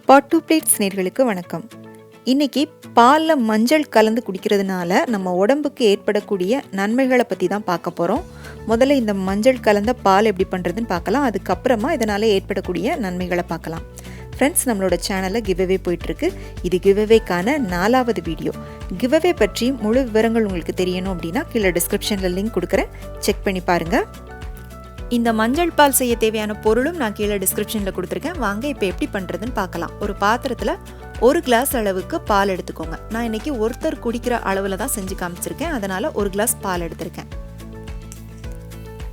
பாட் two plates நேயர்களுக்கு வணக்கம். இன்றைக்கி பாலில் மஞ்சள் கலந்து குடிக்கிறதுனால நம்ம உடம்புக்கு ஏற்படக்கூடிய நன்மைகளை பற்றி தான் பார்க்க போகிறோம். முதல்ல இந்த மஞ்சள் கலந்த பால் எப்படி பண்ணுறதுன்னு பார்க்கலாம். அதுக்கப்புறமா இதனால் ஏற்படக்கூடிய நன்மைகளை பார்க்கலாம். ஃப்ரெண்ட்ஸ், நம்மளோட சேனலில் கிவ்அவே போயிட்டுருக்கு. இது கிவ்அவேக்கான 4வது வீடியோ. கிவ்அவே பற்றி முழு விவரங்கள் உங்களுக்கு தெரியணும் அப்படின்னா கீழே டிஸ்கிரிப்ஷனில் லிங்க் கொடுக்குறேன், செக் பண்ணி பாருங்கள். இந்த மஞ்சள் பால் செய்ய தேவையான பொருளும் நான் கீழே டிஸ்கிரிப்ஷனில் கொடுத்துருக்கேன். வாங்க இப்போ எப்படி பண்ணுறதுன்னு பார்க்கலாம். ஒரு பாத்திரத்தில் 1 கிளாஸ் அளவுக்கு பால் எடுத்துக்கோங்க. நான் இன்றைக்கி ஒருத்தர் குடிக்கிற அளவில் தான் செஞ்சு காமிச்சிருக்கேன், அதனால் 1 கிளாஸ் பால் எடுத்திருக்கேன்.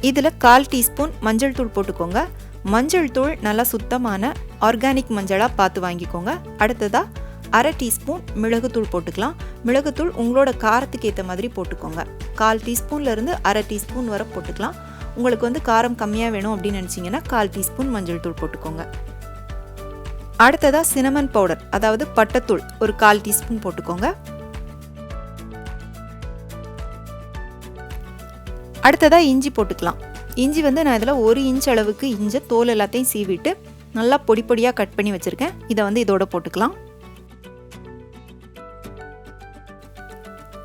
இதில் 1/4 டீஸ்பூன் மஞ்சள் தூள் போட்டுக்கோங்க. மஞ்சள் தூள் நல்லா சுத்தமான ஆர்கானிக் மஞ்சளாக பார்த்து வாங்கிக்கோங்க. அடுத்ததாக 1/2 டீஸ்பூன் மிளகுத்தூள் போட்டுக்கலாம். மிளகுத்தூள் உங்களோட காரத்துக்கு ஏற்ற மாதிரி போட்டுக்கோங்க. 1/4 டீஸ்பூன்லேருந்து 1/2 டீஸ்பூன் வரை போட்டுக்கலாம். உங்களுக்கு காரம் கம்மியாக வேணும் அப்படின்னு நினச்சிங்கன்னா 1/4 டீஸ்பூன் மஞ்சள் தூள் போட்டுக்கோங்க. அடுத்ததாக சினமன் பவுடர், அதாவது பட்டைத்தூள், ஒரு 1/4 டீஸ்பூன் போட்டுக்கோங்க. அடுத்ததாக இஞ்சி போட்டுக்கலாம். இஞ்சி நான் இதில் 1 இன்ச் அளவுக்கு இஞ்சி தோல் எல்லாத்தையும் சீவிட்டு நல்லா பொடி பொடியாக கட் பண்ணி வச்சுருக்கேன். இதை இதோட போட்டுக்கலாம்.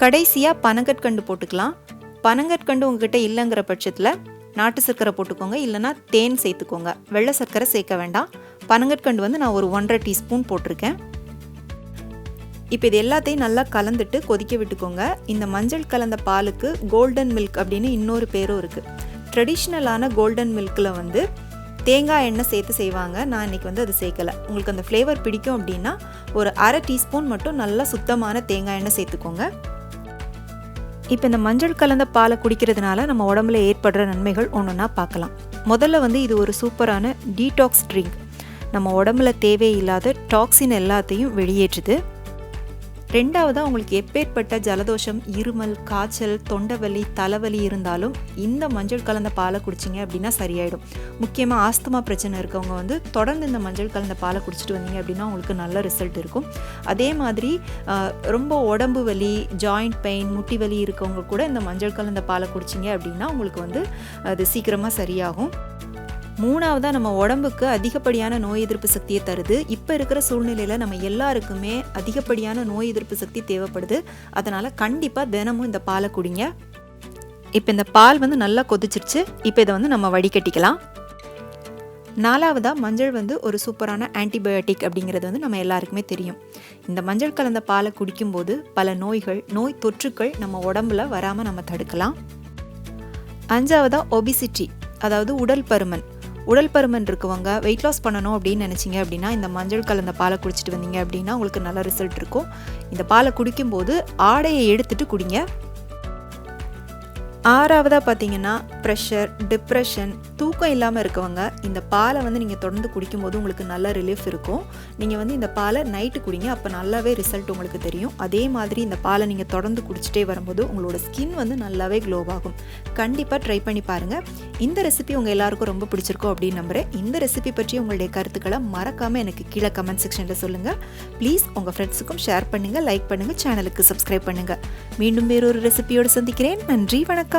கடைசியாக பனங்கற்கண்டு போட்டுக்கலாம். பனங்கற்கண்டு உங்ககிட்ட இல்லைங்கிற பட்சத்தில் நாட்டு சர்க்கரை போட்டுக்கோங்க, இல்லைனா தேன் சேர்த்துக்கோங்க. வெள்ளை சர்க்கரை சேர்க்க வேண்டாம். பனங்கற்கண்டு நான் ஒரு 1/2 டீஸ்பூன் போட்டிருக்கேன். இப்போ இது எல்லாத்தையும் நல்லா கலந்துட்டு கொதிக்க விட்டுக்கோங்க. இந்த மஞ்சள் கலந்த பாலுக்கு கோல்டன் மில்க் அப்படின்னு இன்னொரு பேரும் இருக்குது. ட்ரெடிஷ்னலான கோல்டன் மில்கில் தேங்காய் எண்ணெய் சேர்த்து செய்வாங்க. நான் இன்றைக்கி அது சேர்க்கலை. உங்களுக்கு அந்த ஃப்ளேவர் பிடிக்கும் அப்படின்னா ஒரு 1/2 டீஸ்பூன் மட்டும் நல்லா சுத்தமான தேங்காய் எண்ணெய் சேர்த்துக்கோங்க. இப்போ இந்த மஞ்சள் கலந்த பாலை குடிக்கிறதுனால நம்ம உடம்புல ஏற்படுற நன்மைகள் ஒன்றுன்னா பார்க்கலாம். முதல்ல இது ஒரு சூப்பரான டீடாக்ஸ் ட்ரிங்க். நம்ம உடம்புல தேவையில்லாத டாக்ஸின் எல்லாத்தையும் வெளியேற்றுது. ரெண்டாவதாக உங்களுக்கு எப்பேற்பட்ட ஜலதோஷம், இருமல், காய்ச்சல், தொண்டைவலி, தலைவலி இருந்தாலும் இந்த மஞ்சள் கலந்த பாலை குடிச்சிங்க அப்படின்னா சரியாயிடும். முக்கியமாக ஆஸ்துமா பிரச்சனை இருக்கவங்க தொடர்ந்து இந்த மஞ்சள் கலந்த பாலை குடிச்சிட்டு வந்தீங்க அப்படின்னா உங்களுக்கு நல்ல ரிசல்ட் இருக்கும். அதே மாதிரி ரொம்ப உடம்பு வலி, ஜாயிண்ட் பெயின், முட்டி வலி இருக்கவங்க கூட இந்த மஞ்சள் கலந்த பாலை குடிச்சிங்க அப்படின்னா உங்களுக்கு அது சீக்கிரமாக சரியாகும். மூணாவதாக நம்ம உடம்புக்கு அதிகப்படியான நோய் எதிர்ப்பு சக்தியை தருது. இப்போ இருக்கிற சூழ்நிலையில் நம்ம எல்லாருக்குமே அதிகப்படியான நோய் எதிர்ப்பு சக்தி தேவைப்படுது. அதனால் கண்டிப்பாக தினமும் இந்த பாலை குடிங்க. இப்போ இந்த பால் நல்லா கொதிச்சிருச்சு. இப்போ இதை நம்ம வடிகட்டிக்கலாம். 4வதாக மஞ்சள் ஒரு சூப்பரான ஆன்டிபயோட்டிக் அப்படிங்கிறது நம்ம எல்லாருக்குமே தெரியும். இந்த மஞ்சள் கலந்த பாலை குடிக்கும்போது பல நோய் தொற்றுக்கள் நம்ம உடம்புல வராமல் நம்ம தடுக்கலாம். 5வதாக ஒபிசிட்டி, அதாவது உடல் பருமன் இருக்கவங்க வெயிட் லாஸ் பண்ணணும் அப்படின்னு நினச்சிங்க அப்படின்னா இந்த மஞ்சள் கலந்த பாலை குடிச்சிட்டு வந்தீங்க அப்படின்னா உங்களுக்கு நல்ல ரிசல்ட் இருக்கும். இந்த பாலை குடிக்கும்போது ஆடையை எடுத்துட்டு குடிங்க. 6வதாக பார்த்தீங்கன்னா ப்ரெஷர், டிப்ரெஷன், தூக்கம் இல்லாமல் இருக்கவங்க இந்த பாலை நீங்கள் தொடர்ந்து குடிக்கும்போது உங்களுக்கு நல்ல ரிலீஃப் இருக்கும். நீங்கள் இந்த பாலை நைட்டு குடிங்க, அப்போ நல்லாவே ரிசல்ட் உங்களுக்கு தெரியும். அதே மாதிரி இந்த பாலை நீங்கள் தொடர்ந்து குடிச்சிட்டே வரும்போது உங்களோட ஸ்கின் நல்லாவே க்ளோ ஆகும். கண்டிப்பாக ட்ரை பண்ணி பாருங்கள். இந்த ரெசிபி உங்கள் எல்லாருக்கும் ரொம்ப பிடிச்சிருக்கோம் அப்படின்னு நம்புகிறேன். இந்த ரெசிபி பற்றி உங்களுடைய கருத்துக்களை மறக்காமல் எனக்கு கீழே கமெண்ட் செக்ஷனில் சொல்லுங்கள். ப்ளீஸ் உங்கள் ஃப்ரெண்ட்ஸுக்கும் ஷேர் பண்ணுங்கள், லைக் பண்ணுங்கள், சேனலுக்கு சப்ஸ்கிரைப் பண்ணுங்கள். மீண்டும் வேறொரு ரெசிபியோடு சந்திக்கிறேன். நன்றி, வணக்கம்.